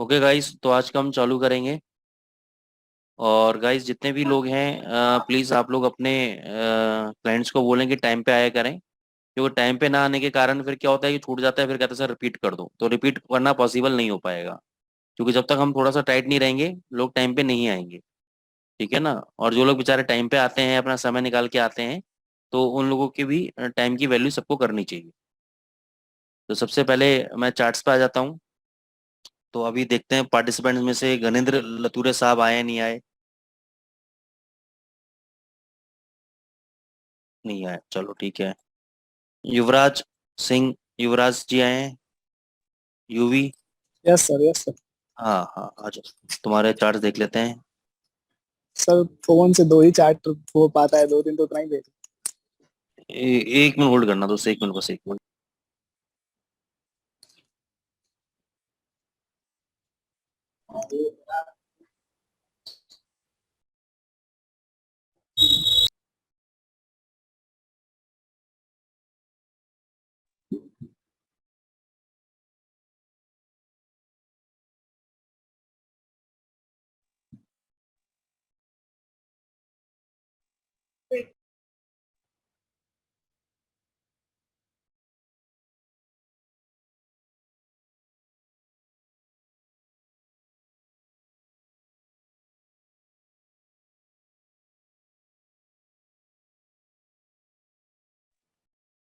Okay guys, तो आज का हम चालू करेंगे। और गाइस जितने भी लोग हैं प्लीज़ आप लोग अपने क्लाइंट्स को बोलें कि टाइम पे आया करें, क्योंकि टाइम पे ना आने के कारण फिर क्या होता है कि छूट जाता है, फिर कहते हैं सर रिपीट कर दो, तो रिपीट करना पॉसिबल नहीं हो पाएगा। क्योंकि जब तक हम थोड़ा सा टाइट नहीं रहेंगे लोग टाइम पे नहीं आएंगे। ठीक है ना। और जो लोग बेचारे टाइम पे आते हैं, अपना समय निकाल के आते हैं, तो उन लोगों की भी टाइम की वैल्यू सबको करनी चाहिए। तो सबसे पहले मैं चार्ट्स पे आ जाता हूँ। तो अभी देखते हैं पार्टिसिपेंट्स में से गणेंद्र लतूरे साहब आए नहीं आए। नहीं आए, चलो ठीक है। युवराज सिंह, युवराज जी आए हैं। UV. Yes sir, yes sir. हाँ हाँ, आ जाओ, तुम्हारे चार्ट देख लेते हैं। सर फोन से दो ही चार्ट हो पाता है, दो दिन तो उतना ही देख। एक मिनट होल्ड करना, दोस्त, एक मिनट, बस एक मिनट।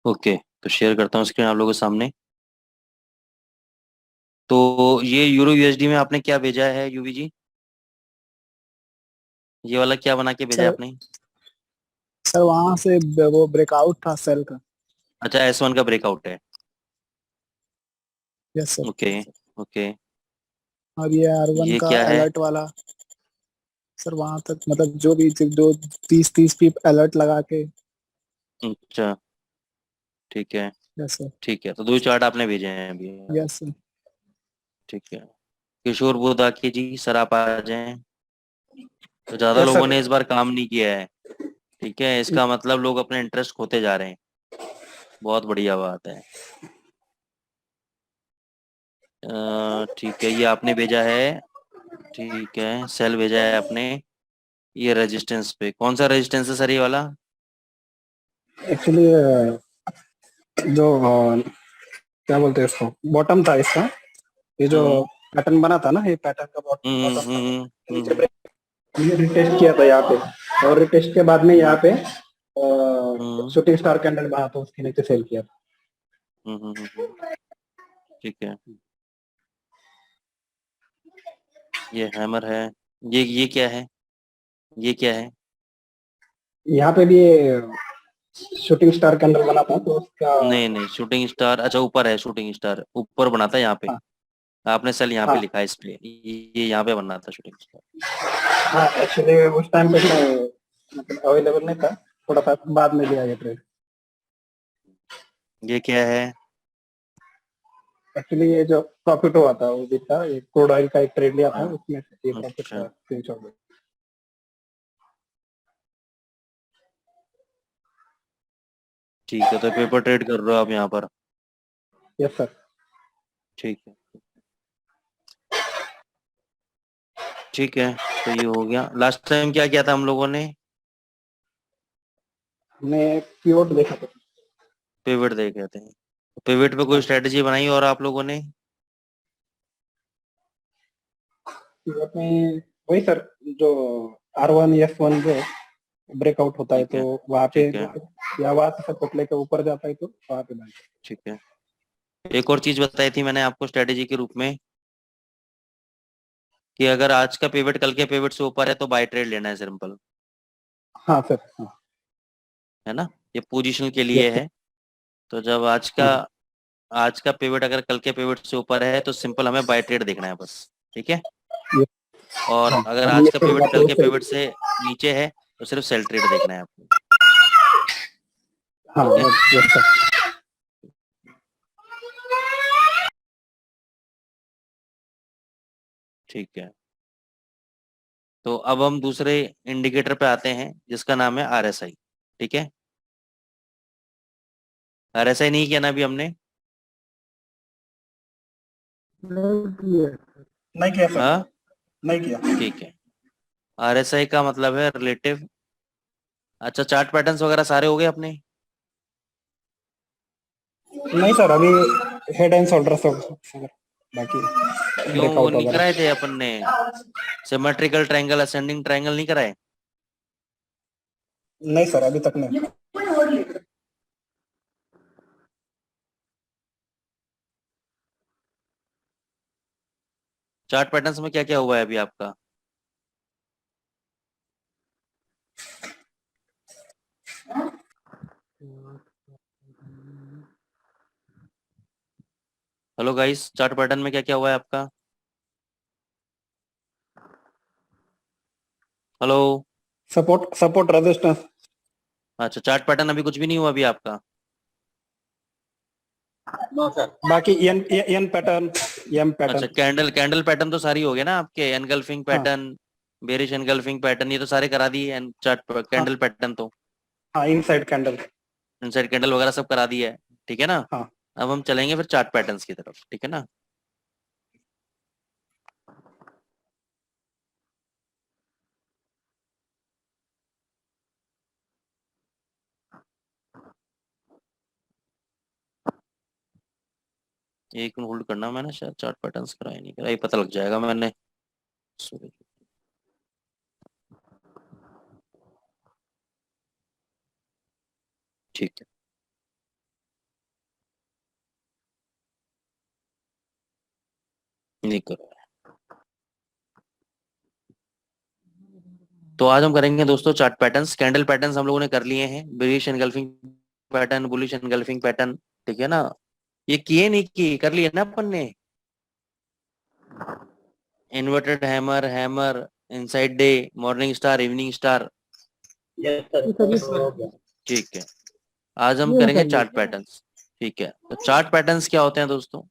ओके, तो शेयर करता हूँ स्क्रीन आप लोगों के सामने। तो ये यूरो यूएसडी में आपने क्या भेजा है यूवी जी? ये वाला क्या बना के भेजा है सर आपने? सर वहां से वो ब्रेकआउट था सेल का। अच्छा, S1 का ब्रेकआउट है। Yes sir. ओके। ओके। और ये R1 ये का क्या है? अलर्ट वाला। सर वहां तक मतलब जो भी जो 30-30 की अलर्ट लगा के। अच्छा, ठीक है। Yes sir. ठीक है, तो दो चार्ट आपने भेजे हैं अभी। Yes sir. ठीक है। किशोर बुदाकी जी, सर आप आ जाएं। तो ज्यादा यस लोगों सर। ने इस बार काम नहीं किया है। ठीक है, इसका मतलब लोग अपने इंटरेस्ट खोते जा रहे हैं। बहुत बढ़िया बात है। ठीक है, ये आपने भेजा है। ठीक है, सेल भेजा है आपने। ये रेजिस्टेंस पे कौन सा रेजिस्टेंस है सर, ये वाला? एक्चुअली जो क्या बोलते हैं इसको, बॉटम था इसका। ये जो हम्म पैटर्न बना था ना, ये पैटर्न का हम्म बॉटम था। हम्म नीचे हम्म ये रिटेस्ट किया था यहाँ पे, और रिटेस्ट के बाद में यहाँ पे हम्म शूटिंग स्टार कैंडल बना था, उसके नीचे सेल किया था। ठीक है। ये हैमर है। ये क्या है? ये क्या है? यहाँ पे भी शूटिंग स्टार कैंडल बना था तो उसका। नहीं नहीं, शूटिंग स्टार, अच्छा ऊपर है शूटिंग स्टार, ऊपर बना था यहाँ पे। हाँ आपने सेल यहाँ पे हाँ लिखा है इस पे, ये यहाँ पे बना था शूटिंग स्टार। हाँ। एक्चुअली उस टाइम पे मतलब अवेलेबल नहीं था, थोड़ा सा बाद में लिया ये ट्रेड। ये क्या है? एक्चुअली ये जो प्रॉफिट हुआ था वो भी था, ये क्रूड ऑयल का एक ट्रेड लिया था, हाँ, उसमें से ये प्रॉफिट अच्छा। का स्क्रीनशॉट है। ठीक है, तो पेपर ट्रेड कर रहे हो आप यहाँ पर? Yes sir. ठीक है। ठीक है, तो ये हो गया। लास्ट टाइम क्या किया था हम लोगों ने? हमने पीओट देखा था। पिवट देखे थे। पिवट पे कोई हाँ, स्ट्रेटेजी बनाई और आप लोगों ने? पीओट में वही सर, जो R1 S1 जो ब्रेकआउट होता है ठीक तो है। वहां पे, ठीक है। या वहां से सपोर्ट लेके ऊपर जाता है तो वहां पे बाय। ठीक है। एक और चीज बताई थी मैंने आपको स्ट्रेटेजी के रूप में, कि अगर आज का पिवट कल के पिवट से ऊपर है तो बाय ट्रेड लेना है, सिंपल। हाँ सर। हाँ। है ना। ये पोजीशन के यस लिए सर। है। तो जब हाँ आज का पिवट अगर कल के पिवट से ऊपर है तो सिंपल हमें बाय ट्रेड देखना है बस। ठीक है। ये। और हाँ, अगर और आज ये का फिर पिवट कल वापस के से। पिवट से नीचे है तो सिर्फ सेल ट्रेड देखना है आपको। हाँ ठीक है। Yes sir. ठीक है, तो अब हम दूसरे इंडिकेटर पे आते हैं जिसका नाम है RSI। ठीक है। RSI नहीं किया ना अभी हमने? नहीं, ये नहीं किया सर, हाँ नहीं किया। ठीक है। RSI का मतलब है रिलेटिव। अच्छा, चार्ट पैटर्न्स वगैरह सारे हो गए अपने? नहीं सर, अभी हेड एंड शोल्डर सब सर, बाकी क्यों, वो ब्रेकआउट नहीं वगैरह। कराए थे अपन ने? सिमेट्रिकल ट्रायंगल, असेंडिंग ट्रायंगल नहीं कराए? नहीं सर, अभी तक नहीं। चार्ट पैटर्न्स में क्या क्या हुआ है अभी आपका? हेलो गाइस, चार्ट पैटर्न में क्या क्या हुआ है आपका? हेलो। Support support resistance. अच्छा, चार्ट पैटर्न अभी कुछ भी नहीं हुआ अभी आपका? नो सर, बाकी एन एन पैटर्न, एम अच्छा, पैटर्न। कैंडल कैंडल पैटर्न तो सारी हो गए ना आपके, एनगल्फिंग हाँ पैटर्न, बेरिश एनगल्फिंग पैटर्न, ये तो सारे करा दिए। चार्ट हाँ कैंडल पैटर्न तो हाँ, इनसाइड कैंडल। इनसाइड कैंडल वगैरह सब करा दिया है। ठीक है ना? हाँ अब हम चलेंगे फिर चार्ट पैटर्न्स की तरफ, ठीक है ना? एक मिनट होल्ड करना, मैंने शायद चार्ट पैटर्न्स कराए नहीं कराए, पता लग जाएगा मैंने। Sorry। ठीक है, नहीं करो। तो आज हम करेंगे दोस्तों चार्ट पैटर्न्स। कैंडल पैटर्न्स हम लोगों ने कर लिए हैं, bearish engulfing pattern, bullish engulfing pattern. ठीक है ना? ये किए नहीं किए, कर लिए ना अपन ने। Inverted hammer, hammer, inside day, morning star, evening star. Yes sir, yes sir. ठीक है, आज हम ये करेंगे उठाइए। Chart patterns. ठीक है, तो चार्ट पैटर्न्स क्या होते हैं दोस्तों?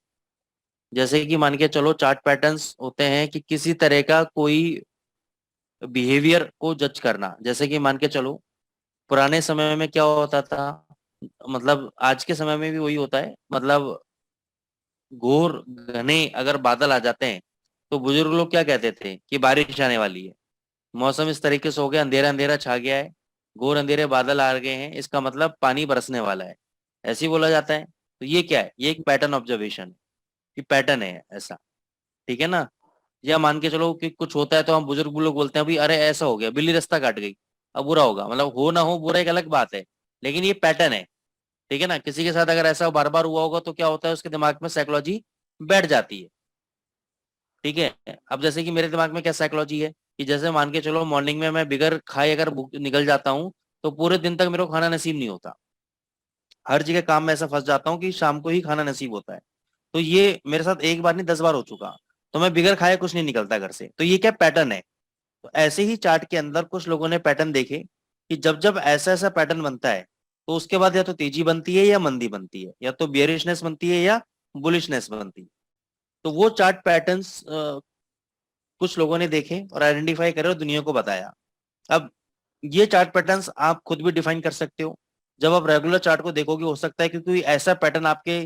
जैसे कि मान के चलो, चार्ट पैटर्न्स होते हैं कि किसी तरह का कोई बिहेवियर को जज करना। जैसे कि मान के चलो, पुराने समय में क्या होता था, मतलब आज के समय में भी वही होता है, मतलब घोर घने अगर बादल आ जाते हैं तो बुजुर्ग लोग क्या कहते थे कि बारिश आने वाली है। मौसम इस तरीके से हो गया, अंधेरा अंधेरा छा गया है, घोर अंधेरे बादल आ गए हैं, इसका मतलब पानी बरसने वाला है, ऐसे ही बोला जाता है। तो ये क्या है? ये एक पैटर्न ऑब्जर्वेशन है, कि पैटर्न है ऐसा। ठीक है ना? या मान के चलो कि कुछ होता है तो हम बुजुर्ग लोग बोलते हैं भाई अरे ऐसा हो गया, बिल्ली रास्ता काट गई। अब बुरा होगा, मतलब हो ना हो बुरा एक अलग बात है, लेकिन ये पैटर्न है। ठीक है ना? किसी के साथ अगर ऐसा बार बार हुआ होगा तो क्या होता है, उसके दिमाग में साइकोलॉजी बैठ जाती है। ठीक है, अब जैसे कि मेरे दिमाग में क्या साइकोलॉजी है, कि जैसे मान के चलो मॉर्निंग में मैं बिगर खाए अगर भूख निकल जाता हूँ तो पूरे दिन तक मेरे को खाना नसीब नहीं होता। हर जगह काम में ऐसा फंस जाता हूँ कि शाम को ही खाना नसीब होता है। तो ये मेरे साथ एक बार नहीं 10 बार हो चुका। तो मैं बिगर खाए कुछ नहीं निकलता घर से। तो ये क्या पैटर्न है? तो ऐसे ही चार्ट के अंदर कुछ लोगों ने पैटर्न देखे कि जब जब ऐसा ऐसा पैटर्न बनता है तो उसके बाद या तो तेजी बनती है या मंदी बनती है, या तो बियरिशनेस बनती है या बुलिशनेस बनती है। तो वो चार्ट पैटर्न्स कुछ लोगों ने देखे और आइडेंटिफाई करे और दुनिया को बताया। अब ये चार्ट पैटर्न्स आप खुद भी डिफाइन कर सकते हो। जब आप रेगुलर चार्ट को देखोगे, हो सकता है कि कोई ऐसा पैटर्न आपके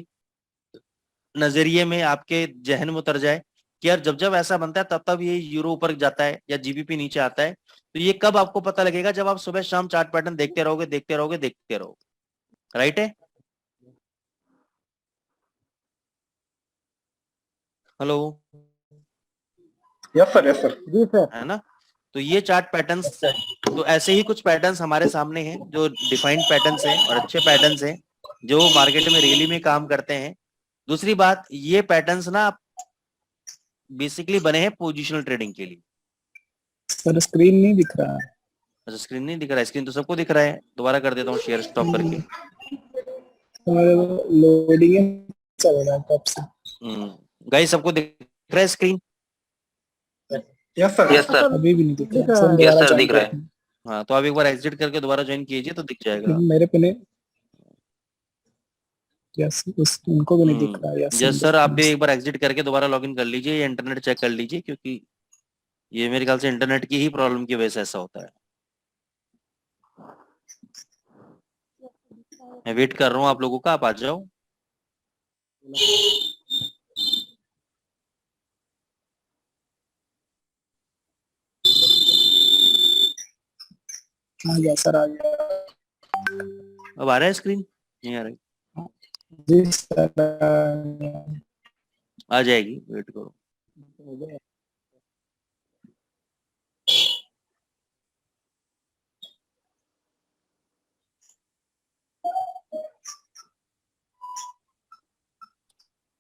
नजरिए में, आपके जहन में उतर जाए कि यार जब जब ऐसा बनता है तब तब ये यूरो ऊपर जाता है या जीबीपी नीचे आता है। तो ये कब आपको पता लगेगा? जब आप सुबह शाम चार्ट पैटर्न देखते रहोगे, देखते रहोगे, देखते रहोगे। राइट है? Hello? Yes sir, yes sir, जी सर। है ना? तो ये चार्ट पैटर्न्स, तो ऐसे ही कुछ पैटर्न्स हमारे सामने हैं जो डिफाइंड पैटर्न्स हैं और अच्छे पैटर्न्स हैं, जो मार्केट में रियली में काम करते हैं। दूसरी बात, ये पैटर्न्स ना बेसिकली बने हैं पोजिशनल ट्रेडिंग के लिए। सर स्क्रीन नहीं दिख रहा है। अच्छा, स्क्रीन नहीं दिख रहा है? स्क्रीन तो सबको दिख रहा है, दोबारा कर देता हूँ शेयर स्टॉप करके। लोडिंग चल रहा है कब से। गाइस, सबको दिख रहा है screen? Yes sir, yes sir. अभी भी नहीं दिख रहा है सर, यस सर, दिख रहा है। हाँ, तो आप एक बार एग्जिट करके दोबारा ज्वाइन कीजिए तो दिख जाएगा। मेरे पे नहीं। यस, उस उनको भी नहीं दिख रहा है। यस यस सर, आप भी एक बार एग्जिट करके दोबारा लॉगिन कर लीजिए या इंटरनेट चेक कर लीजिए, क्योंकि ये मेरे ख्याल से इंटरनेट की ही प्रॉब्लम की वजह से ऐसा होता है। मैं वेट कर रहा हूँ आप लोगों का, आप आ जाओ। आ गया सर, आ गया। अब आ रहा है स्क्रीन? नहीं आ रही? जी सर, आ जाएगी, वेट करो।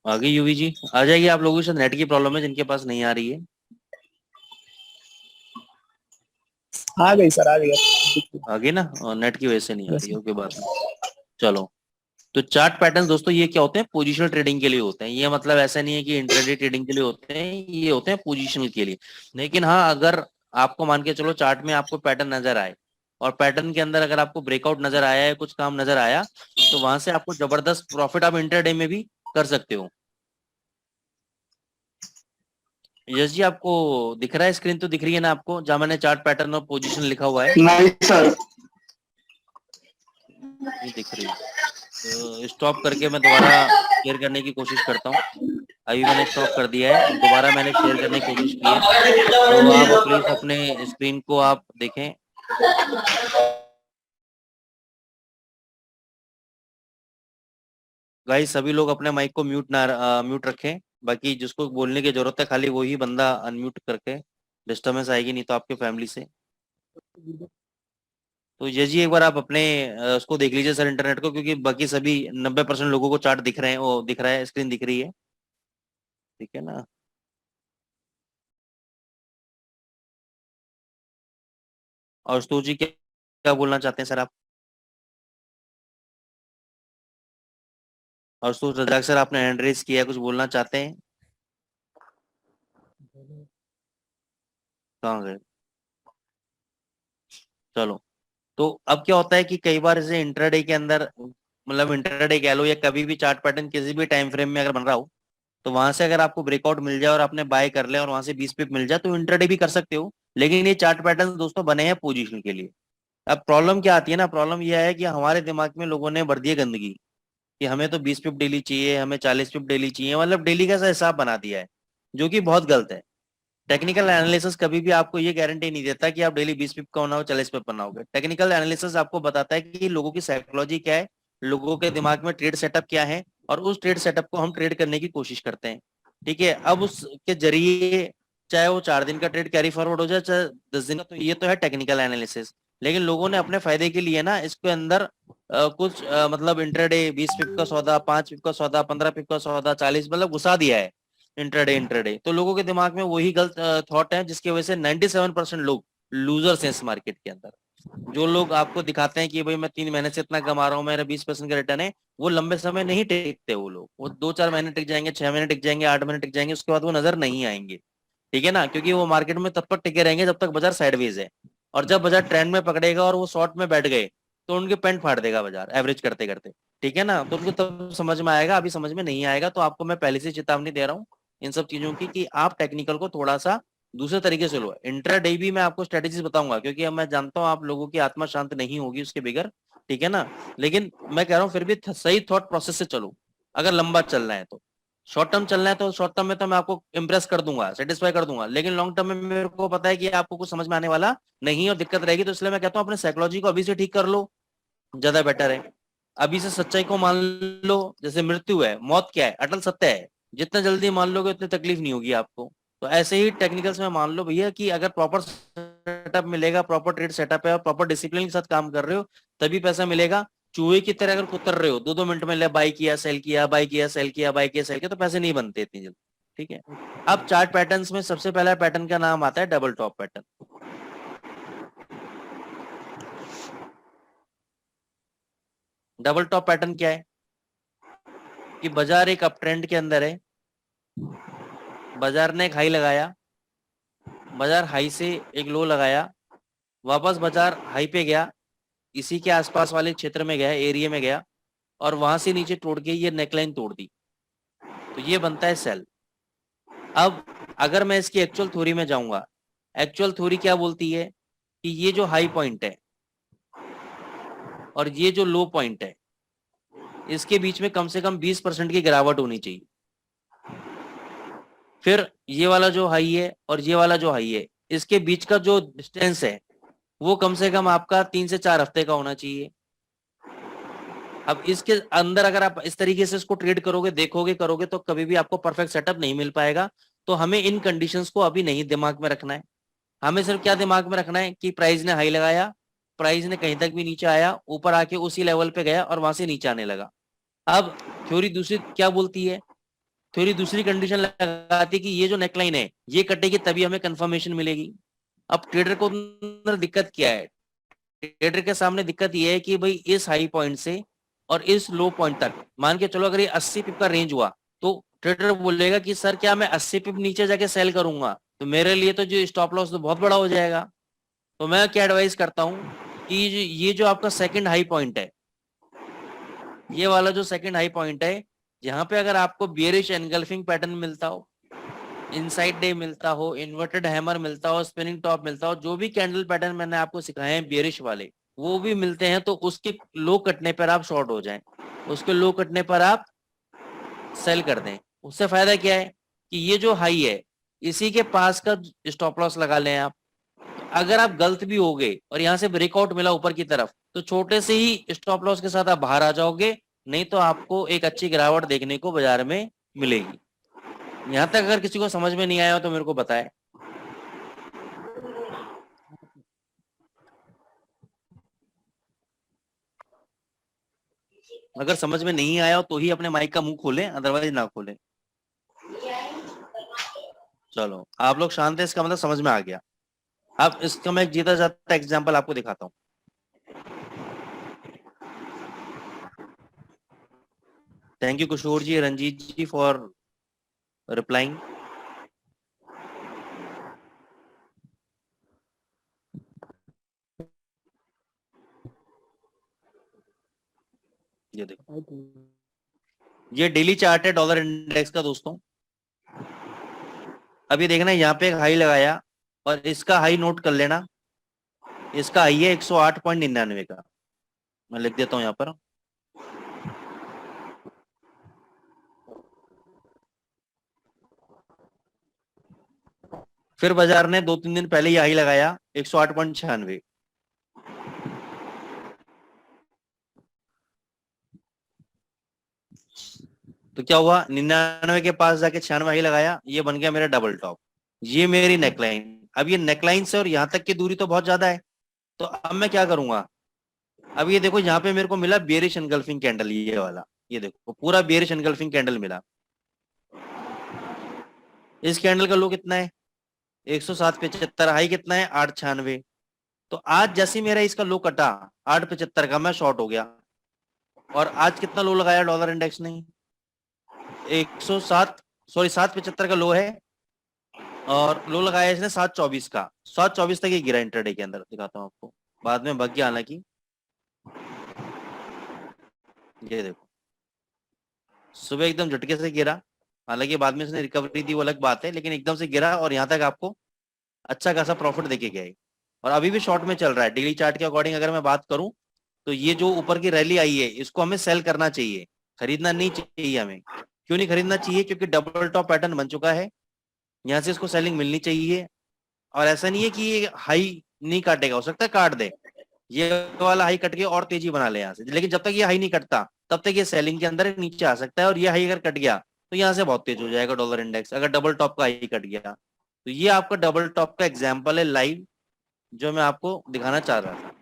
आ गई यूवी जी, आ जाएगी। आप लोगों के साथ नेट की प्रॉब्लम है, जिनके पास नहीं आ रही है। आ गई सर, आ गई। आ गई ना, और नेट की वजह से नहीं आ यस रही है, ओके बात नहीं। चलो, तो चार्ट पैटर्न दोस्तों ये क्या होते हैं? पोजिशनल ट्रेडिंग के लिए होते हैं। ये मतलब ऐसा नहीं है कि इंट्राडे ट्रेडिंग के लिए होते हैं, ये होते हैं पोजिशनल के लिए। लेकिन हाँ, अगर आपको मान के चलो चार्ट में आपको पैटर्न नजर आए, और पैटर्न के अंदर अगर आपको ब्रेकआउट नजर आया है, कुछ काम नजर आया, तो वहां से आपको जबरदस्त प्रॉफिट आप इंट्राडे में भी कर सकते हो। यस जी, आपको दिख रहा है? स्क्रीन तो दिख रही है ना आपको, जहां मैंने चार्ट पैटर्न और पोजीशन लिखा हुआ है? नहीं सर। नहीं दिख रही? तो स्टॉप करके मैं दोबारा शेयर करने की कोशिश करता हूँ। अभी मैंने स्टॉप कर दिया है, अब दोबारा मैंने शेयर करने की कोशिश की है, तो आप प्लीज अपने स्क्रीन को आप देखें। गाइस सभी लोग अपने माइक को म्यूट रखें। बाकी जिसको बोलने की जरूरत है खाली वही बंदा अनम्यूट करके, डिस्टर्बेंस आएगी नहीं तो आपके फैमिली से। तो ये जी एक बार आप अपने उसको देख लीजिए सर, इंटरनेट को, क्योंकि बाकी सभी 90% लोगों को चार्ट दिख रहे हैं, वो दिख रहा है, स्क्रीन दिख रही है, ठीक है ना? और स्तू जी क्या क्या बोलना चाहते हैं सर आप? और स्तू रजाक सर, आपने हैंड रेस किया है, कुछ बोलना चाहते हैं? कहाँ गए? चलो, तो अब क्या होता है कि कई बार इसे इंट्राडे के अंदर, मतलब इंट्राडे कह लो या कभी भी चार्ट पैटर्न किसी भी टाइम फ्रेम में अगर बन रहा हो, तो वहां से अगर आपको ब्रेकआउट मिल जाए और आपने बाय कर लिया और वहां से 20 पिप मिल जाए, तो इंट्राडे भी कर सकते हो। लेकिन ये चार्ट पैटर्न दोस्तों बने हैं पोजीशन के लिए। अब प्रॉब्लम क्या आती है ना, प्रॉब्लम यह है कि हमारे दिमाग में लोगों ने भर दी है गंदगी, कि हमें तो 20 पिप डेली चाहिए, हमें 40 पिप डेली चाहिए, मतलब डेली का सा हिसाब बना दिया है, जो कि बहुत गलत है। टेक्निकल एनालिसिस कभी भी आपको ये गारंटी नहीं देता कि आप डेली 20 पिप का बनाओ, 40 पिप बनाओगे। टेक्निकल एनालिसिस आपको बताता है कि लोगों की साइकोलॉजी क्या है, लोगों के दिमाग में ट्रेड सेटअप क्या है, और उस ट्रेड सेटअप को हम ट्रेड करने की कोशिश करते हैं। ठीक है, अब उसके जरिए चाहे वो 4 दिन का ट्रेड कैरी फॉरवर्ड हो जाए, चाहे 10 दिन का, तो ये तो है टेक्निकल एनालिसिस। लेकिन लोगों ने अपने फायदे के लिए ना इसके अंदर कुछ मतलब इंट्राडे 20 पिप का सौदा, 5 पिप का सौदा, 15 पिप का सौदा, 40, मतलब घुसा दिया है इंट्राडे इंट्राडे। तो लोगों के दिमाग में वही गलत थॉट है, जिसकी वजह से 97% लोग लूजर्स हैं इस मार्केट के अंदर। जो लोग आपको दिखाते हैं कि भाई मैं 3 महीने से इतना कमा रहा हूँ, मेरा 20% का रिटर्न है, वो लंबे समय नहीं टिकते। वो लोग वो 2-4 महीने टिक जाएंगे, 6 महीने टिक जाएंगे, 8 महीने टिक जाएंगे, उसके बाद वो नजर नहीं आएंगे। ठीक है ना, क्योंकि वो मार्केट में तब तक टिके रहेंगे जब तक बाजार साइडवेज है। और जब बाजार ट्रेंड में पकड़ेगा और वो शॉर्ट में बैठ गए, तो उनके पेंट फाड़ देगा बाजार एवरेज करते करते। ठीक है ना, तो उनको तब समझ में आएगा, अभी समझ में नहीं आएगा। तो आपको मैं पहले से चेतावनी दे रहा हूँ इन सब चीजों की, कि आप टेक्निकल को थोड़ा सा दूसरे तरीके से लो। इंट्राडे भी मैं आपको स्ट्रेटेजीज बताऊंगा, क्योंकि अब मैं जानता हूँ आप लोगों की आत्मा शांत नहीं होगी उसके बगैर। ठीक है ना, लेकिन मैं कह रहा हूँ फिर भी सही थॉट प्रोसेस से चलो। अगर लंबा चलना है तो, शॉर्ट टर्म चलना है तो शॉर्ट टर्म में तो मैं आपको इंप्रेस कर दूंगा, सेटिस्फाई कर दूंगा, लेकिन लॉन्ग टर्म में मेरे को पता है कि आपको कुछ समझ में आने वाला नहीं और दिक्कत रहेगी। तो इसलिए मैं कहता हूँ अपने साइकोलॉजी को अभी से ठीक कर लो, ज्यादा बेटर है। अभी से सच्चाई को मान लो, जैसे मृत्यु है, मौत क्या है, अटल सत्य है। जितना जल्दी मान लोगे उतनी तकलीफ नहीं होगी आपको। तो ऐसे ही टेक्निकल्स में मान लो भैया, कि अगर प्रॉपर सेटअप मिलेगा, प्रॉपर ट्रेड सेटअप है और प्रॉपर डिसिप्लिन के साथ काम कर रहे हो, तभी पैसा मिलेगा। चूहे की तरह अगर कुतर रहे हो, 2-2 मिनट में ले बाई किया सेल किया, बाई किया सेल किया, बाई किया सेल किया, तो पैसे नहीं बनते इतनी जल्दी। ठीक है, अब चार्ट पैटर्न्स में सबसे पहला पैटर्न का नाम आता है double top pattern. Double top pattern क्या है? कि बाजार एक अप ट्रेंड के अंदर है, बाजार ने एक हाई लगाया, बाजार हाई से एक लो लगाया, वापस बाजार हाई पे गया, इसी के आसपास वाले क्षेत्र में गया, एरिया में गया, और वहां से नीचे तोड़ के ये नेकलाइन तोड़ दी, तो ये बनता है सेल। अब अगर मैं इसकी एक्चुअल थ्योरी में जाऊंगा, एक्चुअल थ्योरी क्या बोलती है कि ये जो हाई पॉइंट है और ये जो लो पॉइंट है, इसके बीच में कम से कम 20% की गिरावट होनी चाहिए। फिर ये वाला जो हाई है और ये वाला जो हाई है, इसके बीच का जो डिस्टेंस है वो कम से कम आपका 3 से 4 हफ्ते का होना चाहिए। अब इसके अंदर अगर आप इस तरीके से इसको ट्रेड करोगे, देखोगे, करोगे, तो कभी भी आपको परफेक्ट सेटअप नहीं मिल पाएगा। तो हमें इन कंडीशंस को अभी नहीं दिमाग में रखना है। हमें सिर्फ क्या दिमाग में रखना है कि प्राइस ने हाई लगाया, प्राइस ने कहीं तक भी नीचे आया, ऊपर आके उसी लेवल पे गया और वहां से नीचे आने लगा। अब थ्योरी दूसरी क्या बोलती है? थ्योरी दूसरी कंडीशन लगाती है कि ये जो नेकलाइन है ये कटेगी तभी हमें कंफर्मेशन मिलेगी। अब ट्रेडर को अंदर दिक्कत क्या है? ट्रेडर के सामने दिक्कत ये है कि भाई इस हाई पॉइंट से और इस लो पॉइंट तक मान के चलो अगर ये 80 पिप का रेंज हुआ तो ट्रेडर बोलेगा कि सर क्या मैं 80 पिप नीचे जाके सेल करूंगा तो मेरे लिए तो जो स्टॉप लॉस तो बहुत बड़ा हो जाएगा। तो मैं क्या एडवाइस करता हूं कि ये जो आपका सेकंड हाई पॉइंट है, ये वाला जो सेकंड हाई पॉइंट है, जहां पे अगर आपको बियरिश एनगल्फिंग पैटर्न मिलता हो, इनसाइड डे मिलता हो, इन्वर्टेड हैमर मिलता हो, स्पिनिंग टॉप मिलता हो, जो भी कैंडल पैटर्न मैंने आपको सिखाए हैं बियरिश वाले, वो भी मिलते हैं, तो उसके लो कटने पर आप शॉर्ट हो जाएं, उसके लो कटने पर आप सेल कर दें। उससे फायदा क्या है कि ये जो हाई है इसी के पास का स्टॉप लॉस लगा लें आप। अगर आप गलत भी हो गए और यहां से ब्रेकआउट मिला ऊपर की तरफ तो छोटे से ही स्टॉप लॉस के साथ आप बाहर आ जाओगे, नहीं तो आपको एक अच्छी गिरावट देखने को बाजार में मिलेगी। यहां तक अगर किसी को समझ में नहीं आया हो तो मेरे को बताए। अगर समझ में नहीं आया हो तो ही अपने माइक का मुंह खोलें, अदरवाइज ना खोलें। चलो आप लोग शांत है, इसका मतलब समझ में आ गया। अब इसका मैं एक जीता जाता एग्जांपल आपको दिखाता हूँ। Thank you Kishore ji, Ranjeet ji for replying. ये देखो, ये डेली चार्ट है डॉलर इंडेक्स का दोस्तों। अब ये देखना यहाँ पे एक हाई लगाया और इसका हाई नोट कर लेना। इसका हाई है 108.99 का। मैं लिख देता हूँ यहाँ पर। फिर बाजार ने 2-3 दिन पहले ही हाई लगाया 108.96। तो क्या हुआ, 99 के पास जाके 96 हाई लगाया, ये बन गया मेरा डबल टॉप। ये मेरी नेकलाइन। अब ये नेकलाइन से और यहाँ तक की दूरी तो बहुत ज्यादा है, तो अब मैं क्या करूंगा? अब ये देखो यहाँ पे मेरे को मिला बेरिश एनगल्फिंग कैंडल, ये वाला, ये देखो पूरा बेरिश एनगल्फिंग कैंडल मिला। इस कैंडल का लो कितना है? 107.75। हाई कितना है? 896। तो आज जैसे मेरा इसका लो कटा 875 का, मैं शॉर्ट हो गया। और आज कितना लो लगाया डॉलर इंडेक्स ने? 107, सॉरी 775 का लो है, और लो लगाया इसने 724 का। 724 तक ये गिरा इंटरडे के अंदर, दिखाता हूँ आपको, बाद में भाग गया हालांकि। ये देखो सुबह एकदम झटके से गिरा, हालांकि बाद में इसने रिकवरी दी वो अलग बात है, लेकिन एकदम से गिरा और यहाँ तक आपको अच्छा खासा प्रॉफिट देके गया है। और अभी भी शॉर्ट में चल रहा है। डेली चार्ट के अकॉर्डिंग अगर मैं बात करूं तो ये जो ऊपर की रैली आई है इसको हमें सेल करना चाहिए, खरीदना नहीं चाहिए हमें। क्यों नहीं खरीदना चाहिए? क्योंकि डबल टॉप पैटर्न बन चुका है, यहाँ से इसको सेलिंग मिलनी चाहिए। और ऐसा नहीं है कि ये हाई नहीं काटेगा, हो सकता है काट दे, ये वाला हाई कट के और तेजी बना ले यहाँ से, लेकिन जब तक ये हाई नहीं कटता तब तक ये सेलिंग के अंदर नीचे आ सकता है। और ये हाई अगर कट गया तो यहाँ से बहुत तेज हो जाएगा डॉलर इंडेक्स, अगर डबल टॉप का हाई कट गया। तो ये आपका डबल टॉप का एग्जाम्पल है लाइव, जो मैं आपको दिखाना चाह रहा था।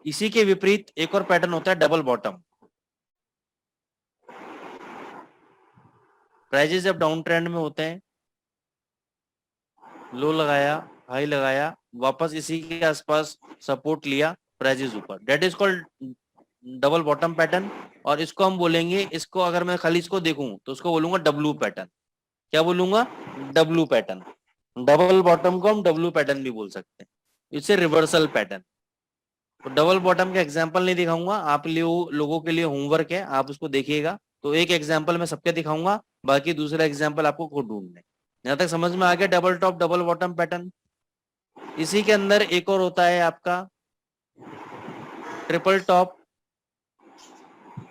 इसी के विपरीत एक और पैटर्न होता है डबल बॉटम। प्राइजेस जब डाउन ट्रेंड में होते हैं, लो लगाया, हाई लगाया, वापस इसी के आसपास सपोर्ट लिया, प्राइजेस ऊपर, that is called double bottom pattern. और इसको हम बोलेंगे, इसको अगर मैं खाली इसको देखूं तो उसको बोलूंगा डब्लू पैटर्न। क्या बोलूंगा? W pattern. डबल बॉटम को हम डब्लू पैटर्न भी बोल सकते हैं, इसे रिवर्सल पैटर्न। तो डबल बॉटम का एग्जांपल नहीं दिखाऊंगा, आप लोगों के लिए होमवर्क है, आप उसको देखिएगा। तो एक एग्जांपल मैं सबके दिखाऊंगा, बाकी दूसरा एग्जांपल आपको खुद ढूंढना है। यहां तक समझ में आ गया double top double bottom pattern? इसी के अंदर एक और होता है आपका triple top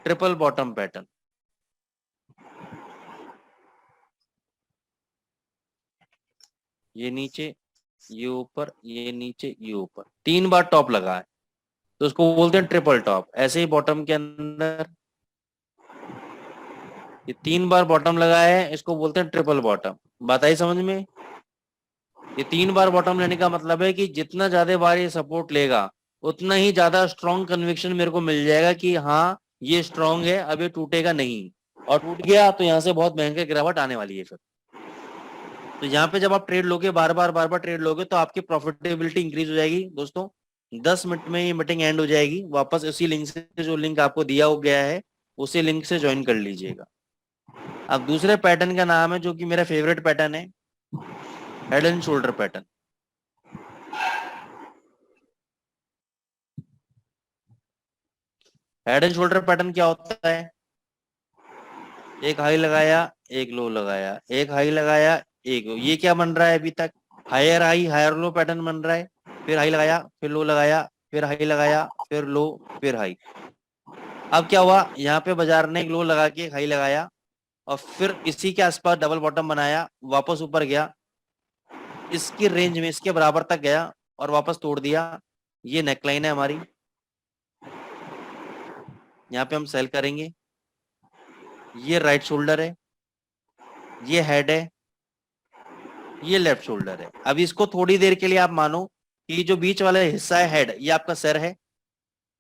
triple bottom pattern. ये नीचे ये ऊपर, ये नीचे, ये ऊपर, 3 बार टॉप लगा है, तो उसको बोलते हैं ट्रिपल टॉप। ऐसे ही बॉटम के अंदर ये 3 बार बॉटम लगा है, इसको बोलते हैं ट्रिपल बॉटम। बात आई समझ में? ये 3 बार बॉटम लेने का मतलब है कि जितना ज्यादा बार ये सपोर्ट लेगा उतना ही ज्यादा स्ट्रॉन्ग कन्विक्शन मेरे को मिल जाएगा कि हाँ ये स्ट्रॉन्ग है, अब ये टूटेगा नहीं, और टूट गया तो यहाँ से बहुत भयंकर गिरावट आने वाली है फिर। तो यहाँ पे जब आप ट्रेड लोगे, बार बार ट्रेड लोगे, तो आपकी प्रॉफिटेबिलिटी इंक्रीज हो जाएगी दोस्तों। 10 मिनट में ये मीटिंग एंड हो जाएगी, वापस उसी लिंक से, जो लिंक आपको दिया हो गया है उसी लिंक से ज्वाइन कर लीजिएगा। अब दूसरे पैटर्न का नाम है, जो कि मेरा फेवरेट पैटर्न है, head and shoulder pattern. Head and shoulder pattern क्या होता है? एक हाई लगाया, एक लो लगाया, एक हाई लगाया, एक लो। ये क्या बन रहा है अभी तक? Higher high higher low pattern बन रहा है। फिर हाई लगाया, फिर लो लगाया, फिर हाई लगाया, फिर लो, फिर हाई। अब क्या हुआ, यहाँ पे बाजार ने एक लो लगा के एक हाई लगाया, और फिर इसी के आसपास डबल बॉटम बनाया, वापस ऊपर गया, इसकी रेंज में इसके बराबर तक गया और वापस तोड़ दिया। ये नेकलाइन है हमारी, यहाँ पे हम सेल करेंगे। ये राइट शोल्डर है, ये हेड है, ये लेफ्ट शोल्डर है। अब इसको थोड़ी देर के लिए आप मानो कि जो बीच वाला हिस्सा है हेड, ये आपका सर है,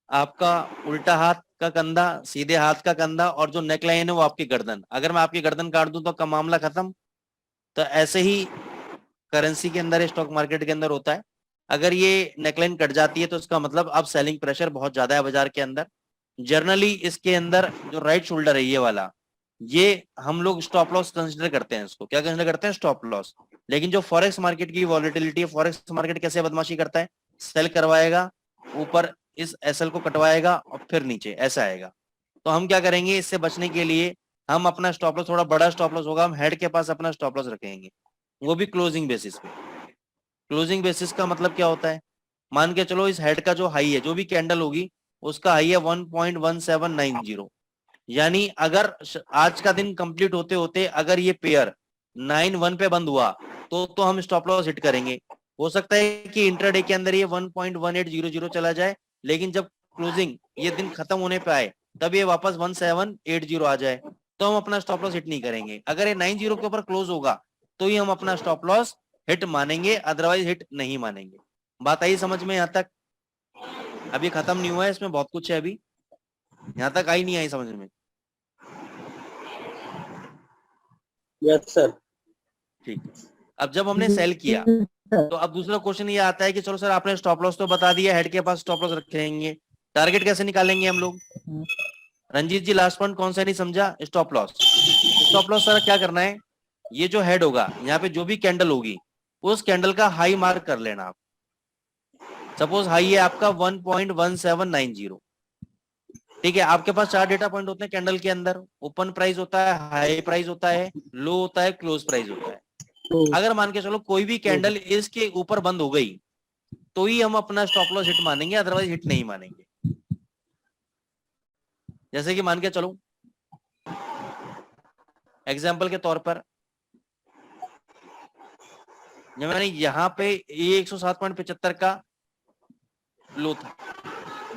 आपका उल्टा हाथ का कंधा, सीधे हाथ का कंधा, और जो नेकलाइन है वो आपकी गर्दन। अगर मैं आपकी गर्दन काट दूं तो का मामला खत्म। तो ऐसे ही करेंसी के अंदर, स्टॉक मार्केट के अंदर होता है। अगर ये नेकलाइन कट जाती है तो इसका मतलब अब सेलिंग प्रेशर बहुत ज्यादा है बाजार के अंदर। जनरली इसके अंदर जो राइट शोल्डर है ये वाला, ये हम लोग स्टॉप लॉस कंसिडर करते हैं। इसको क्या कंसिडर करते हैं? Stop loss. लेकिन जो फॉरेक्स मार्केट की वॉलेटिलिटी है, फॉरेक्स मार्केट कैसे बदमाशी करता है, सेल करवाएगा, ऊपर इस एसएल को कटवाएगा और फिर नीचे ऐसा आएगा। तो हम क्या करेंगे इससे बचने के लिए, हम अपना स्टॉप लॉस थोड़ा बड़ा स्टॉप लॉस होगा, हम हेड के पास अपना स्टॉप लॉस रखेंगे, वो भी क्लोजिंग बेसिस पे। क्लोजिंग बेसिस का मतलब क्या होता है? मान के चलो इस हेड का जो हाई है, जो भी कैंडल होगी उसका हाई है 1.1790, यानी अगर आज का दिन कंप्लीट होते होते अगर ये पेयर 9-1 पे बंद हुआ तो हम स्टॉप लॉस हिट करेंगे। हो सकता है कि इंट्राडे के अंदर ये 1.1800 चला जाए, लेकिन जब क्लोजिंग ये दिन खत्म होने पे आए तब ये वापस 1780 आ जाए, तो हम अपना स्टॉप लॉस हिट नहीं करेंगे। अगर ये 90 के ऊपर क्लोज होगा तो ही हम अपना स्टॉप लॉस हिट मानेंगे, अदरवाइज हिट नहीं मानेंगे। बात आई समझ में यहाँ तक? अभी खत्म नहीं हुआ है, इसमें बहुत कुछ है अभी, यहाँ तक आई नहीं आई समझ में? Yes sir. ठीक है। अब जब हमने सेल किया तो अब दूसरा क्वेश्चन ये आता है कि चलो सर आपने स्टॉप लॉस तो बता दिया, हेड के पास स्टॉप लॉस रखेंगे, टारगेट कैसे निकालेंगे हम लोग? रंजीत जी लास्ट पॉइंट कौन सा नहीं समझा? Stop loss. Stop loss sir क्या करना है, ये जो हेड होगा यहाँ पे जो भी कैंडल होगी उस कैंडल का हाई मार्क कर लेना आप। सपोज हाई है आपका 1.1790, ठीक है। आपके पास 4 डेटा पॉइंट होते हैं कैंडल के अंदर, ओपन प्राइस होता है, हाई प्राइस होता है, लो होता है, क्लोज प्राइस होता है। अगर मान के चलो कोई भी कैंडल इसके ऊपर बंद हो गई तो ही हम अपना स्टॉप लॉस हिट मानेंगे, अदरवाइज हिट नहीं मानेंगे। जैसे कि मान के चलो एग्जांपल के तौर पर, जब मैंने यहाँ पे ये 107.75 का लो था,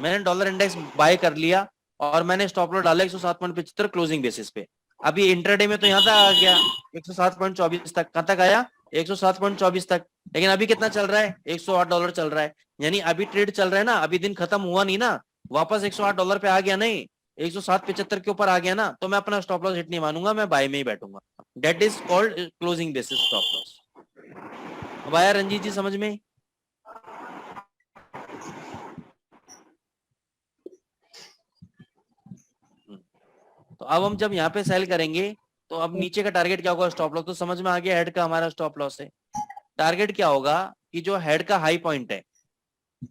मैंने डॉलर इंडेक्स बाय कर लिया और मैंने स्टॉप लॉस डाला 107.75 क्लोजिंग बेसिस पे। अभी इंट्राडे में तो यहाँ तक आ गया 107.24 तक। कहाँ तक आया? 107.24 तक। लेकिन अभी कितना चल रहा है? $108 चल रहा है। यानी अभी ट्रेड चल रहा है ना, अभी दिन खत्म हुआ नहीं ना, वापस $108 पे आ गया, नहीं 107.75 के ऊपर आ गया ना, तो मैं अपना स्टॉप लॉस हिट नहीं मानूंगा, मैं बाय में ही बैठूंगा। That is called closing basis stop loss. अब आया रंजीत जी समझ में? तो अब हम जब यहाँ पे सेल करेंगे तो अब नीचे का टारगेट क्या होगा? Stop loss. तो समझ में आ गया हेड का हमारा स्टॉप लॉस है। टारगेट क्या होगा कि जो हेड का हाई पॉइंट है,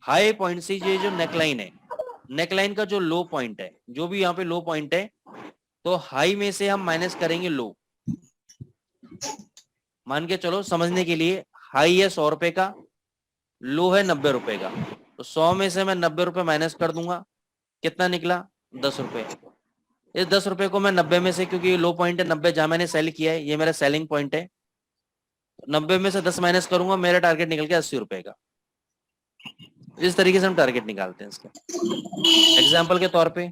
हाई पॉइंट से ये जो नेकलाइन है, नेकलाइन का जो लो पॉइंट है, जो भी यहाँ पे लो पॉइंट है, तो हाई में से हम माइनस करेंगे लो। मान के चलो समझने के लिए, हाई है 100 रुपए का, लो है 90 रुपए का, तो 100 में से मैं 90 रुपए माइनस कर दूंगा, कितना निकला? 10 रुपए। इस 10 रुपए को मैं 90 में से, क्योंकि लो पॉइंट है 90 जहां मैंने सेल किया है, ये मेरा सेलिंग पॉइंट है, 90 में से 10 माइनस करूंगा, मेरा टारगेट निकल गया 80 रुपए का। इस तरीके से हम टारगेट निकालते हैं इसका। एग्जाम्पल के तौर पे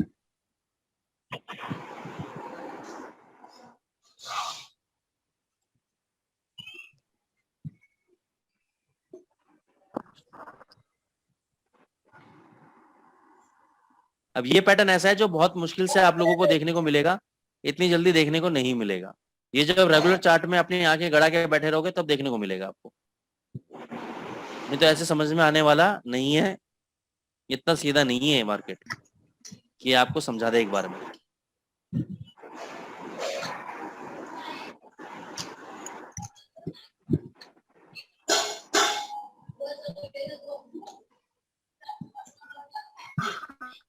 अब ये पैटर्न ऐसा है जो बहुत मुश्किल से आप लोगों को देखने को मिलेगा, इतनी जल्दी देखने को नहीं मिलेगा। ये जब रेगुलर चार्ट में अपनी आंखें गड़ा के बैठे रहोगे तब देखने को मिलेगा आपको, नहीं तो ऐसे समझ में आने वाला नहीं है। इतना सीधा नहीं है मार्केट कि आपको समझा दे एक बार में।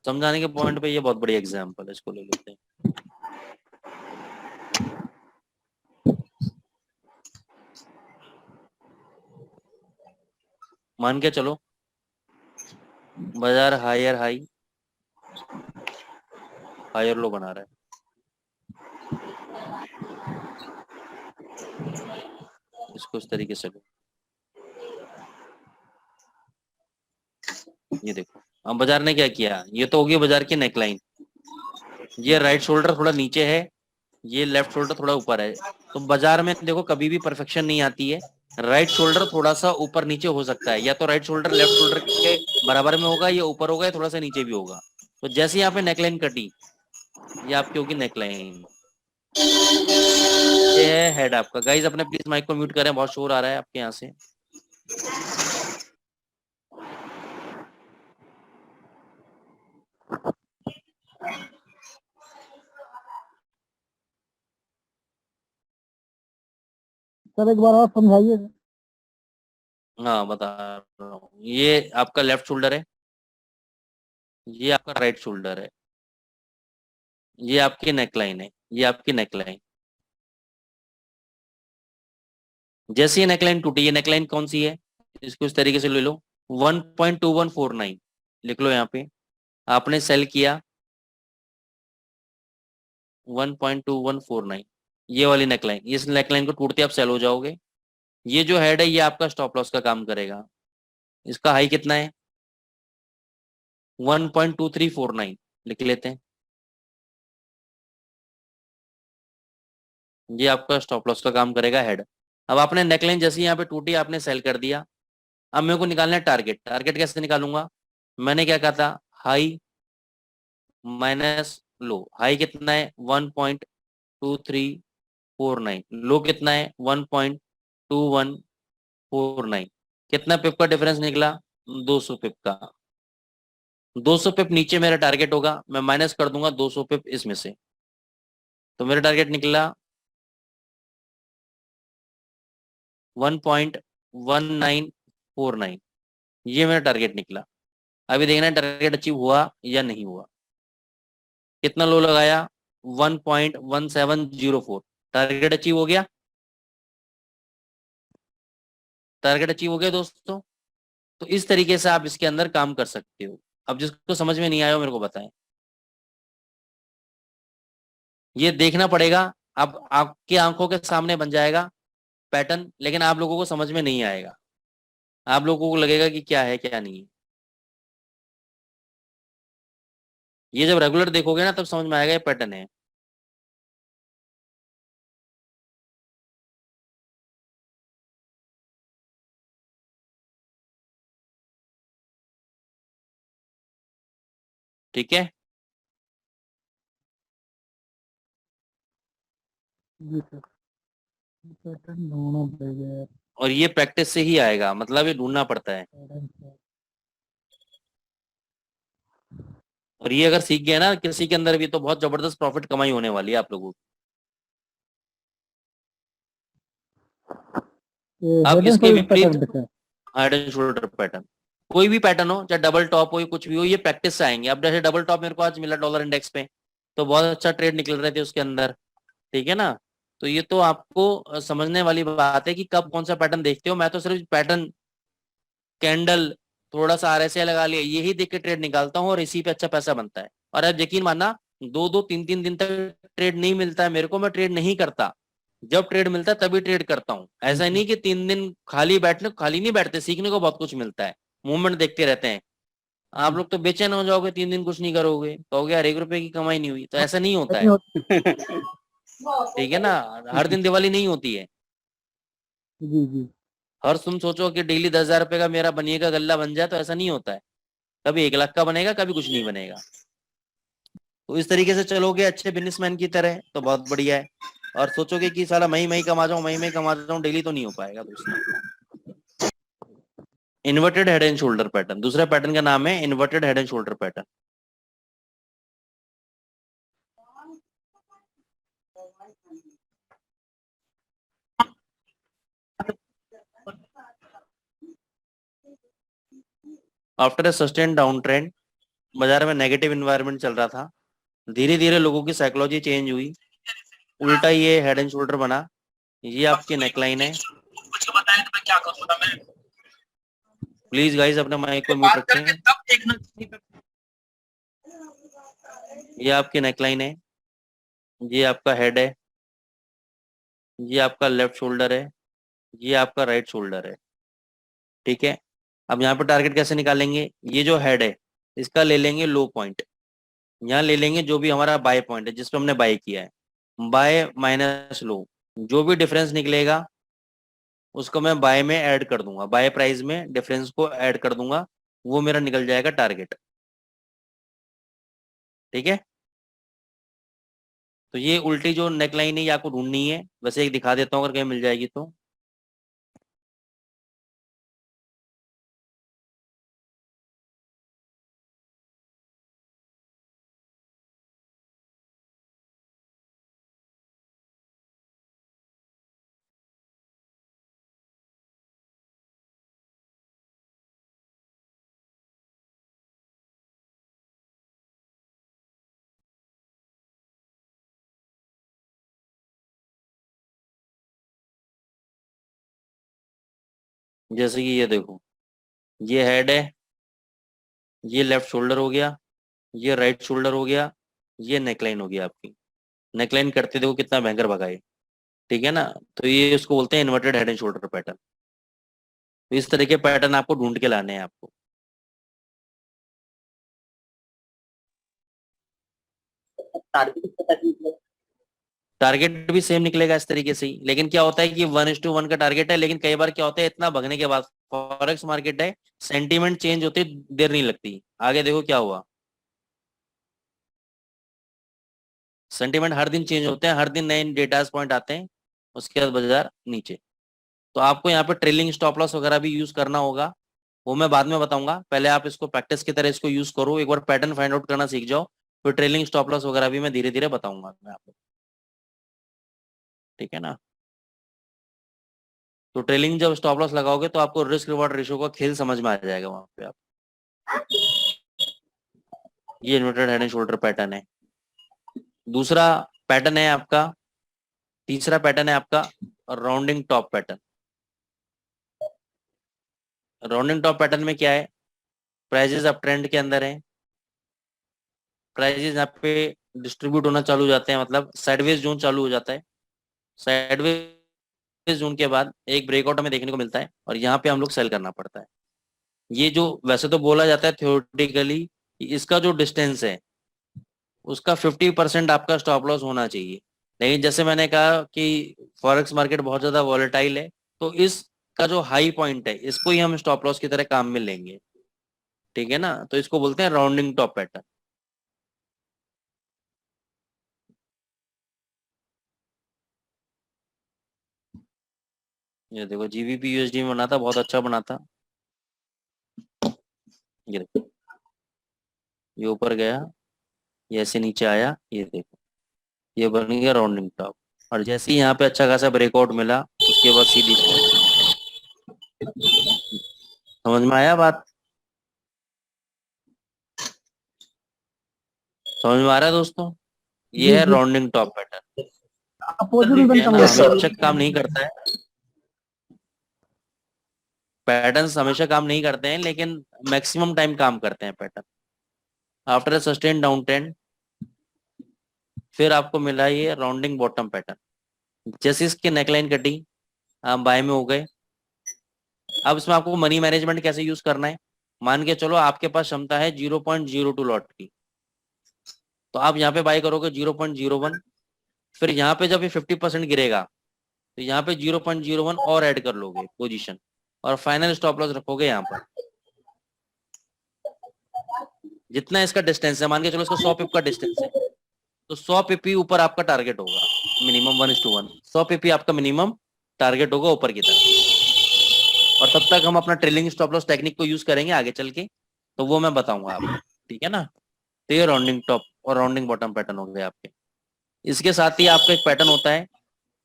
समझाने के पॉइंट पे ये बहुत बड़ी एग्जाम्पल है, इसको ले लेते हैं। मान के चलो बाजार हायर हाई हायर लो बना रहा है, इसको इस तरीके से लो। ये देखो अब बाजार ने क्या किया, ये तो होगी बाजार की नेकलाइन। ये राइट शोल्डर थोड़ा नीचे है, ये लेफ्ट शोल्डर थोड़ा ऊपर है। तो बाजार में देखो कभी भी परफेक्शन नहीं आती है। राइट शोल्डर थोड़ा सा ऊपर नीचे हो सकता है, या तो राइट शोल्डर लेफ्ट शोल्डर के बराबर में होगा, या ऊपर होगा, या थोड़ा सा नीचे भी होगा। तो जैसे यहाँ पे नेकलाइन कटी, ये आपकी होगी नेकलाइन। ये है हेड आपका। गाइज अपने प्लीज माइक को म्यूट करें, बहुत शोर आ रहा है आपके यहाँ से। सर एक बार और समझाइए। हाँ बता रहा हूँ, ये आपका लेफ्ट शोल्डर है, ये आपका राइट शोल्डर है, ये आपकी नेकलाइन है, ये आपकी नेकलाइन। जैसे ये नेकलाइन टूटी, ये नेकलाइन कौन सी है, इसको इस तरीके से ले लो। 1.2149 लिख लो यहाँ पे। आपने सेल किया 1.2149, ये वाली नेकलाइन, इस नेकलाइन को टूटते आप सेल हो जाओगे। ये जो हेड है ये आपका स्टॉप लॉस का काम करेगा। इसका हाई कितना है, 1.2349 लिख लेते हैं। ये आपका स्टॉप लॉस का काम करेगा हेड। अब आपने नेकलाइन जैसे यहाँ पे टूटी, आपने सेल कर दिया। अब मेरे को निकालना है टारगेट। टारगेट कैसे निकालूंगा, मैंने क्या कहा था, हाई माइनस लो। हाई कितना है 1.2349, लो कितना है 1.2149। कितना पिप का डिफरेंस निकला, 200 पिप का। 200 पिप नीचे मेरा टारगेट होगा, मैं माइनस कर दूंगा 200 पिप इसमें से, तो मेरा टारगेट निकला 1.1949। ये मेरा टारगेट निकला। अभी देखना है टारगेट अचीव हुआ या नहीं हुआ। कितना लो लगाया, 1.1704। टारगेट अचीव हो गया, टारगेट अचीव हो गया दोस्तों। तो इस तरीके से आप इसके अंदर काम कर सकते हो। अब जिसको समझ में नहीं आया हो मेरे को बताएं, ये देखना पड़ेगा। अब आपकी आंखों के सामने बन जाएगा पैटर्न, लेकिन आप लोगों को समझ में नहीं आएगा। आप लोगों को लगेगा कि क्या है क्या नहीं है। ये जब रेगुलर देखोगे ना तब समझ में आएगा ये पैटर्न है। ठीक है, जी सर, पैटर्न ढूंढना पड़ेगा। और ये प्रैक्टिस से ही आएगा, मतलब ये ढूंढना पड़ता है। और ये अगर सीख गए ना किसी के अंदर भी, तो बहुत जबरदस्त प्रॉफिट कमाई होने वाली है आप लोगों की। अब हेड एंड इसके शोल्डर विपरीत पैटर्न दिखा है। हेड एंड शोल्डर पैटर्न, कोई भी पैटर्न हो, चाहे डबल टॉप हो, कुछ भी हो, ये प्रैक्टिस से आएंगे। अब जैसे डबल टॉप मेरे को आज मिला डॉलर इंडेक्स पे, तो बहुत अच्छा ट्रेड निकल रहे थे उसके अंदर, ठीक है ना। तो ये तो आपको समझने वाली बात है कि कब कौन सा पैटर्न देखते हो। मैं तो सिर्फ पैटर्न, कैंडल, थोड़ा सा आरएसआई लगा लिया, यही देख के ट्रेड निकालता हूँ, और इसी पे अच्छा पैसा बनता है। और अब यकीन मानना, 2-2 3-3 दिन तक ट्रेड नहीं मिलता है मेरे को, मैं ट्रेड नहीं करता। जब ट्रेड मिलता है तभी ट्रेड करता हूँ। ऐसा नहीं कि 3 दिन खाली नहीं बैठते, सीखने को बहुत कुछ मिलता है, मूवमेंट देखते रहते हैं। आप लोग तो बेचैन हो जाओगे, 3 दिन कुछ नहीं करोगे, कहोगे यार 1 रुपए की कमाई नहीं हुई, तो ऐसा नहीं होता नहीं है। होती। ठीक है ना। हर दिन दिवाली नहीं होती है। जी जी। हर तुम सोचो कि डेली 10,000 रुपए का मेरा बनिए का गल्ला बन जाए, तो ऐसा नहीं होता है। कभी 1 लाख का बनेगा, कभी कुछ नहीं बनेगा। तो इस तरीके से चलोगे अच्छे बिजनेसमैन की तरह तो बहुत बढ़िया है। और सोचोगे कि साला मही कमा जाऊं, मही कमा जाऊं डेली, तो नहीं हो पाएगा दोस्तों। Inverted head and shoulder pattern, दूसरा पैटर्न का नाम है inverted head and shoulder pattern. After a sustain down trend, बाजार में नेगेटिव इन्वायरमेंट चल रहा था, धीरे धीरे लोगों की साइकोलॉजी चेंज हुई, उल्टा ये हेड एंड शोल्डर बना। ये आपकी नेकलाइन है। कुछ बताएं तो मैं क्या करूँ, मैं प्लीज गाइस अपने माइक को म्यूट बात रखें। करके तब देखना चाहिए। ये आपकी नेकलाइन है, ये आपका हेड है, ये आपका लेफ्ट शोल्डर है, ये आपका राइट शोल्डर है। ठीक है। अब यहाँ पे टारगेट कैसे निकालेंगे? ये जो हेड है इसका ले लेंगे लो पॉइंट, यहाँ ले लेंगे जो भी हमारा बाय पॉइंट है जिस पे हमने बाय किया है, बाय माइनस लो, जो भी डिफरेंस निकलेगा उसको मैं बाय में ऐड कर दूंगा, बाय प्राइस में डिफरेंस को ऐड कर दूंगा, वो मेरा निकल जाएगा टारगेट। ठीक है। तो ये उल्टी जो नेकलाइन है ये आपको ढूंढनी है, वैसे एक दिखा देता हूँ अगर कहीं मिल जाएगी तो। जैसे कि ये देखो, ये हेड है, ये लेफ्ट शोल्डर हो गया, ये राइट शोल्डर हो गया, ये नेकलाइन हो गया आपकी। नेकलाइन करते देखो कितना भयंकर भगाए। ठीक है ना। तो ये उसको बोलते हैं inverted head and shoulder pattern. तो इस तरह के पैटर्न आपको ढूंढ के लाने हैं आपको। टारगेट भी सेम निकलेगा इस तरीके से ही, लेकिन क्या होता है कि 1:1 का टारगेट है, लेकिन कई बार क्या होता है इतना भगने के बाद, फॉरेक्स मार्केट है, सेंटीमेंट चेंज होते देर नहीं लगती। आगे देखो क्या हुआ, सेंटीमेंट हर दिन चेंज होते हैं, हर दिन नए डेटा पॉइंट आते हैं, उसके बाद बाजार नीचे। तो आपको यहाँ पे ट्रेलिंग स्टॉप लॉस वगैरह भी यूज करना होगा, वो मैं बाद में बताऊंगा। पहले आप इसको प्रैक्टिस की तरह इसको यूज करो, एक बार पैटर्न फाइंड आउट करना सीख जाओ, फिर ट्रेलिंग स्टॉप लॉस वगैरह भी मैं धीरे धीरे बताऊंगा मैं आपको। ठीक है ना। तो ट्रेलिंग जब स्टॉप लॉस लगाओगे तो आपको रिस्क रिवॉर्ड रेशियो का खेल समझ में आ जाएगा वहां पे आप। ये inverted head and shoulder pattern है। दूसरा पैटर्न है आपका, तीसरा पैटर्न है आपका rounding top pattern. Rounding top pattern में क्या है, प्राइजेस अप ट्रेंड के अंदर है, प्राइजेस यहाँ पे डिस्ट्रीब्यूट होना चालू हो जाते हैं, मतलब साइडवेज जोन चालू हो जाता है। साइडवेज जोन के बाद एक ब्रेकआउट हमें देखने को मिलता है और यहाँ पे हम लोग सेल करना पड़ता है। ये जो वैसे तो बोला जाता है थ्योरेटिकली, इसका जो डिस्टेंस है उसका 50% आपका स्टॉप लॉस होना चाहिए। लेकिन जैसे मैंने कहा कि फॉरेक्स मार्केट बहुत ज्यादा वॉलेटाइल है, तो इसका जो हाई पॉइंट है इसको ही हम स्टॉप लॉस की तरह काम में लेंगे। ठीक है ना। तो इसको बोलते हैं राउंडिंग टॉप पैटर्न। ये देखो जीबीपी यूएसडी में बना था, बहुत अच्छा बना था। ये देखो, ये ऊपर गया, ये ऐसे नीचे आया, ये देखो ये बन गया राउंडिंग टॉप। और जैसे ही यहाँ पे अच्छा खासा ब्रेकआउट मिला उसके बाद सीधी फॉल। समझ में आया बात? समझ में आ रहा है दोस्तों? जी ये है जी। Rounding top pattern. अपोजिट भी ठीक बन है का ना, मतलब हमेशा काम नहीं करता है, पैटर्न्स हमेशा काम नहीं करते हैं, लेकिन मैक्सिमम टाइम काम करते हैं pattern. After a sustain down trend फिर आपको मिला ये राउंडिंग बॉटम पैटर्न। जैसे इसकी नेकलाइन कटी, आप बाय में हो गए। अब इसमें आपको मनी मैनेजमेंट कैसे यूज करना है, मान के चलो आपके पास क्षमता है 0.02 लॉट की, तो आप यहाँ पे बाय करोगे 0.01, फिर यहाँ पे जब ये 50% गिरेगा तो यहाँ पे 0.01 और ऐड कर लोगे पोजीशन, और फाइनल स्टॉप लॉस रखोगे यहाँ पर। जितना इसका डिस्टेंस है, मान के चलो इसका 100 पिप का डिस्टेंस है, तो 100 पीपी ऊपर आपका टारगेट होगा, मिनिमम 1:1, 100 पीपी आपका मिनिमम टारगेट होगा ऊपर की तरफ। और तब तक हम अपना ट्रेलिंग स्टॉप लॉस टेक्निक को यूज करेंगे आगे चल के, तो वो मैं बताऊंगा आपको, ठीक है ना। तो ये राउंडिंग टॉप और राउंडिंग बॉटम पैटर्न हो गए आपके। इसके साथ ही आपका एक पैटर्न होता है,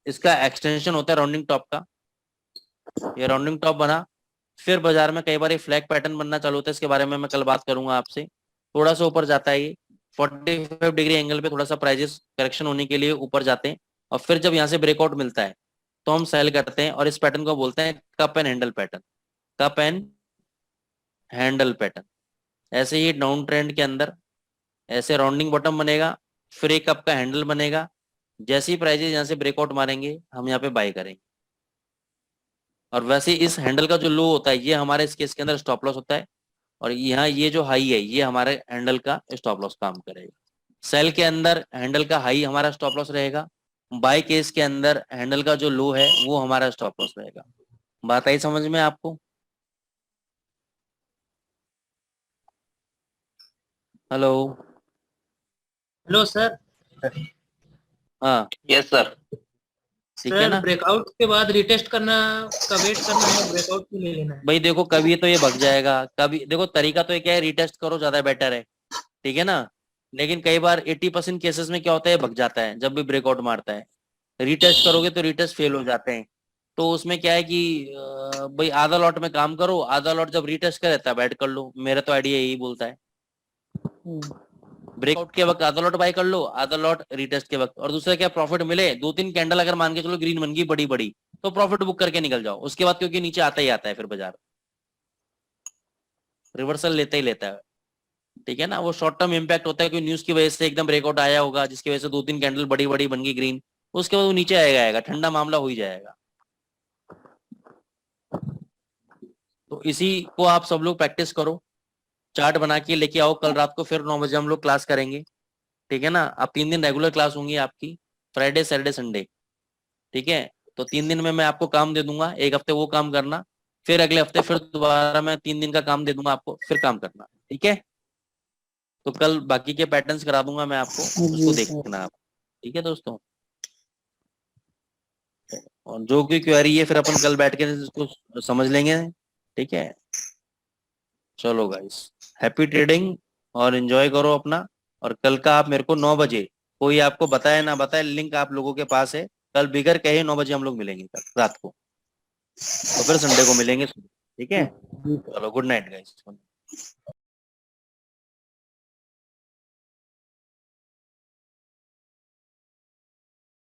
इसका एक्सटेंशन होता है राउंडिंग टॉप का। ये राउंडिंग टॉप बना, फिर बाजार में कई बार ये फ्लैग पैटर्न बनना चालू होता है, इसके बारे में मैं कल बात करूंगा आपसे। थोड़ा सा ऊपर जाता है ये 45 डिग्री एंगल पे, थोड़ा सा प्राइजेस करेक्शन होने के लिए ऊपर जाते हैं, और फिर जब यहाँ से ब्रेकआउट मिलता है तो हम सेल करते हैं, और इस पैटर्न को बोलते हैं cup and handle pattern. Cup and handle pattern. ऐसे ही डाउन ट्रेंड के अंदर ऐसे राउंडिंग बॉटम बनेगा, फिर एक कप का हैंडल बनेगा, जैसे ही प्राइजेस यहाँ से ब्रेकआउट मारेंगे हम यहाँ पे बाय करेंगे। और वैसे इस हैंडल का जो लो होता है ये हमारे इस केस के अंदर स्टॉप लॉस होता है, और यहाँ ये जो हाई है ये हमारे हैंडल का स्टॉप लॉस काम करेगा। सेल के अंदर हैंडल का हाई हमारा स्टॉप लॉस रहेगा, बाय केस के अंदर हैंडल का जो लो है वो हमारा स्टॉप लॉस रहेगा। बात आई समझ में आपको? हेलो। Hello sir. हाँ यस सर। ठीक है सर ना। ब्रेकआउट के बाद रिटेस्ट करना का वेट करना है, ब्रेकआउट क्यों ले लेना है? भाई देखो कभी तो ये भग जाएगा, कभी देखो तरीका तो ये क्या है, रिटेस्ट करो ज्यादा बेटर है, ठीक है ना। लेकिन कई बार 80% केसेस में क्या होता है, भग जाता है जब भी ब्रेकआउट मारता है। रिटेस्ट करोगे तो रिटेस्ट फेल हो जाते हैं, तो उसमें क्या है कि भाई आधा लॉट में काम करो, आधा लॉट जब रिटेस्ट करे तब ऐड कर लो, मेरा तो आइडिया यही बोलता है। ब्रेकआउट के वक्त आधा लॉट बाय कर लो, आधा लॉट रिटेस्ट के वक्त। और दूसरा क्या, प्रॉफिट मिले 2-3 कैंडल अगर मान के चलो ग्रीन बन गई बड़ी बड़ी, तो प्रॉफिट बुक करके निकल जाओ उसके बाद, क्योंकि नीचे आता ही आता है, फिर बाजार रिवर्सल लेता ही लेता है, ठीक है ना। वो शॉर्ट टर्म इम्पैक्ट होता है, क्योंकि न्यूज की वजह से एकदम ब्रेकआउट आया होगा जिसकी वजह से 2-3 कैंडल बड़ी बड़ी बन गई ग्रीन, उसके बाद वो नीचे आएगा आएगा, ठंडा मामला हो ही जाएगा। तो इसी को आप सब लोग प्रैक्टिस करो, चार्ट बना के लेके आओ, कल रात को फिर 9 बजे हम लोग क्लास करेंगे, ठीक है ना। अब 3 दिन रेगुलर क्लास होंगी आपकी, फ्राइडे सैटरडे संडे, ठीक है। तो 3 दिन में मैं आपको काम दे दूंगा, एक हफ्ते वो काम करना, फिर अगले हफ्ते फिर दोबारा मैं 3 दिन का काम दे दूंगा आपको, फिर काम करना, ठीक है। तो कल बाकी के पैटर्न्स करा दूंगा मैं आपको, उसको जी सर। देखना आप, ठीक है दोस्तों। और जो कोई क्वेरी है फिर अपन कल बैठ के इसको समझ लेंगे, ठीक है। चलो गाइस, हैप्पी ट्रेडिंग, और एंजॉय करो अपना। और कल का आप मेरे को 9 बजे, कोई आपको बताए ना बताए, लिंक आप लोगों के पास है, कल बिगर कहे 9 बजे हम लोग मिलेंगे कल रात को, तो फिर संडे को मिलेंगे, ठीक है। जी सर। चलो गुड नाइट गाइस।